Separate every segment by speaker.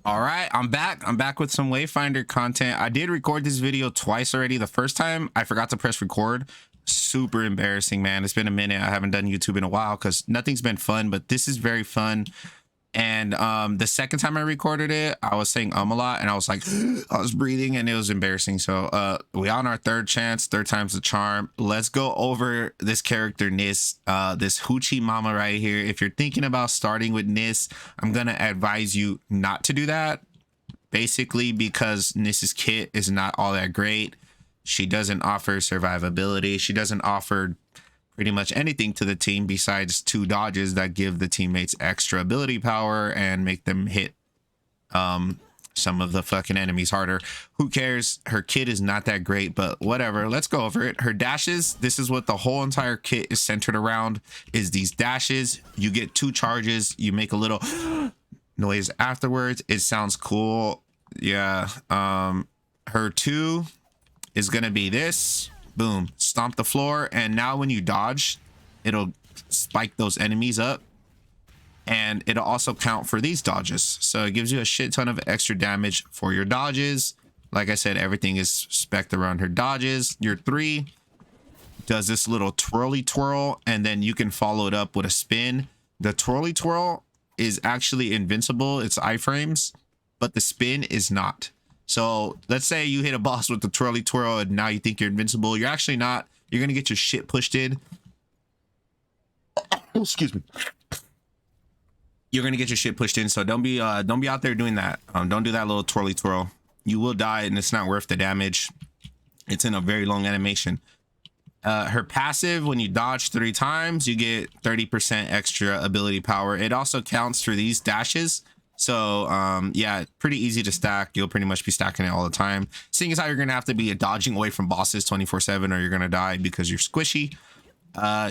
Speaker 1: All right, I'm back. I'm back with some Wayfinder content. I did record this video twice already. The first time I forgot to press record. Super embarrassing, man. It's been a minute. I haven't done YouTube in a while because nothing's been fun, but this is very fun. And the second time I recorded it, I was saying a lot, and I was like, I was breathing, and it was embarrassing. So we on our third chance, third time's the charm. Let's go over this character Niss, this hoochie mama right here. If you're thinking about starting with Niss, I'm gonna advise you not to do that. Basically, because Niss's kit is not all that great. She doesn't offer survivability. She doesn't offer pretty much anything to the team besides 2 dodges that give the teammates extra ability power and make them hit some of the fucking enemies harder. Who cares? Her kit is not that great, but whatever. Let's go over it. Her dashes, this is what the whole entire kit is centered around, is these dashes. You get 2 charges. You make a little noise afterwards. It sounds cool. Yeah. Her 2 is gonna be this. Boom, stomp the floor, and now when you dodge, it'll spike those enemies up, and it'll also count for these dodges. So it gives you a shit ton of extra damage for your dodges. Like I said, everything is spec'd around her dodges. Your 3 does this little twirly twirl, and then you can follow it up with a spin. The twirly twirl is actually invincible. It's iframes, but the spin is not. So let's say you hit a boss with the twirly twirl and now you think you're invincible. You're actually not. You're gonna get your shit pushed in. Excuse me. You're gonna get your shit pushed in. So don't be out there doing that. Don't do that little twirly twirl. You will die, and it's not worth the damage. It's in a very long animation. Her passive, when you dodge 3 times, you get 30% extra ability power. It also counts for these dashes. So yeah, pretty easy to stack. You'll pretty much be stacking it all the time. Seeing as how you're gonna have to be dodging away from bosses 24/7, or you're gonna die because you're squishy.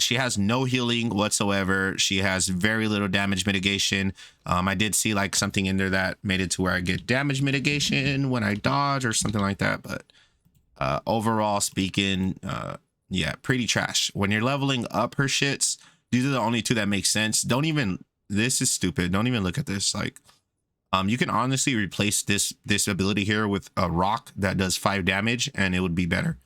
Speaker 1: She has no healing whatsoever. She has very little damage mitigation. I did see like something in there that made it to where I get damage mitigation when I dodge or something like that, but overall speaking, yeah, pretty trash. When you're leveling up her shits, these are the only 2 that make sense. Don't even, this is stupid. Don't even look at this. Like, you can honestly replace this ability here with a rock that does 5 damage, and it would be better.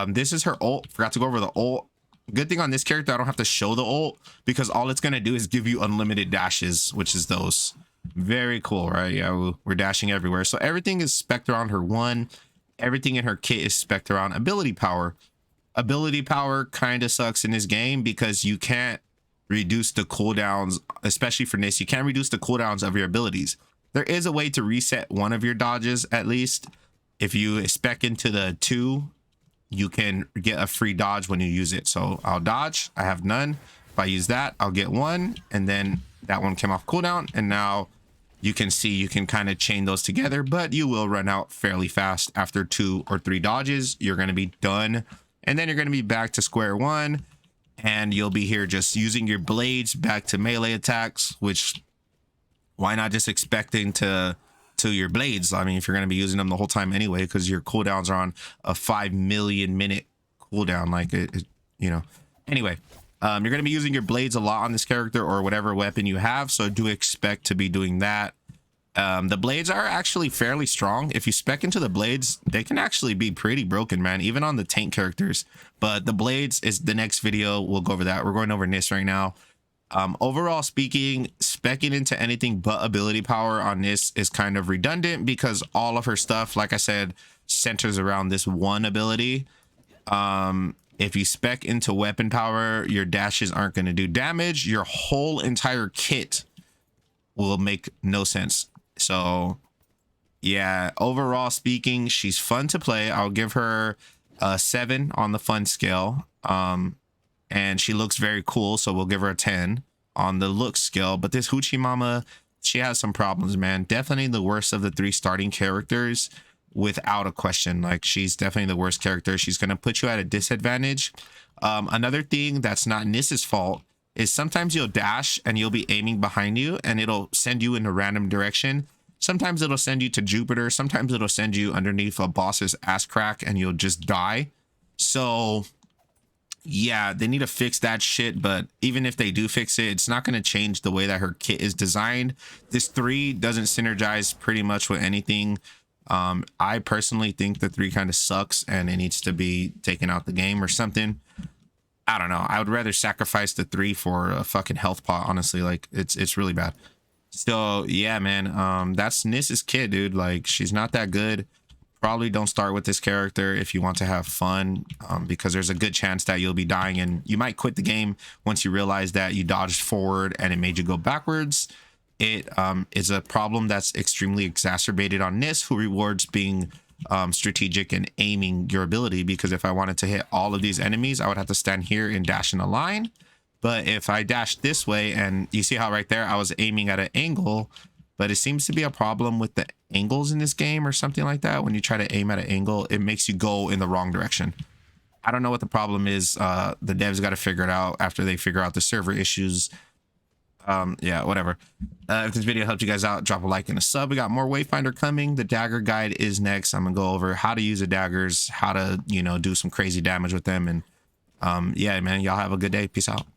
Speaker 1: This is her ult. Forgot to go over the ult. Good thing on this character, I don't have to show the ult, because all it's gonna do is give you unlimited dashes, which is those. Very cool, right? Yeah, we're dashing everywhere. So everything is spec'd around her 1. Everything in her kit is spec'd around ability power. Ability power kind of sucks in this game because you can't reduce the cooldowns, especially for Niss. You can't reduce the cooldowns of your abilities. There is a way to reset one of your dodges, at least. If you spec into the 2, you can get a free dodge when you use it. So I'll dodge, I have none. If I use that, I'll get 1, and then that one came off cooldown, and now you can see you can kind of chain those together, but you will run out fairly fast. After 2 or 3 dodges, you're going to be done, and then you're going to be back to square 1, and you'll be here just using your blades back to melee attacks, which why not just expecting to your blades? I mean, if you're going to be using them the whole time anyway, because your cooldowns are on a 5 million minute cooldown, like it you know. Anyway, you're going to be using your blades a lot on this character, or whatever weapon you have, so do expect to be doing that. The blades are actually fairly strong. If you spec into the blades, they can actually be pretty broken, man, even on the tank characters. But the blades is the next video. We'll go over that. We're going over Niss right now. Overall speaking, specking into anything but ability power on Niss is kind of redundant, because all of her stuff, like I said, centers around this 1 ability. If you spec into weapon power, your dashes aren't going to do damage. Your whole entire kit will make no sense. So yeah, overall speaking, she's fun to play. I'll give her a 7 on the fun scale. And she looks very cool, so we'll give her a 10 on the look scale. But this hoochie mama, she has some problems, man. Definitely the worst of the 3 starting characters, without a question. Like, she's definitely the worst character. She's going to put you at a disadvantage. Another thing that's not Niss's fault is sometimes you'll dash and you'll be aiming behind you, and it'll send you in a random direction. Sometimes it'll send you to Jupiter. Sometimes it'll send you underneath a boss's ass crack and you'll just die. So Yeah, they need to fix that shit, but even if they do fix it, it's not going to change the way that her kit is designed. This 3 doesn't synergize pretty much with anything. I personally think the 3 kind of sucks and it needs to be taken out the game or something. I don't know. I would rather sacrifice the 3 for a fucking health pot, honestly. Like, it's really bad. Still, yeah, man. That's Niss's kid, dude. Like, she's not that good. Probably don't start with this character if you want to have fun, because there's a good chance that you'll be dying and you might quit the game once you realize that you dodged forward and it made you go backwards. It is a problem that's extremely exacerbated on Niss, who rewards being strategic and aiming your ability, because if I wanted to hit all of these enemies, I would have to stand here and dash in a line. But if I dash this way, and you see how right there I was aiming at an angle, but it seems to be a problem with the angles in this game or something like that. When you try to aim at an angle, it makes you go in the wrong direction. I don't know what the problem is. The devs got to figure it out after they figure out the server issues. Yeah, whatever. If this video helped you guys out, drop a like and a sub. We got more Wayfinder coming. The dagger guide is next. I'm gonna go over how to use the daggers, how to, you know, do some crazy damage with them. And yeah, man, y'all have a good day. Peace out.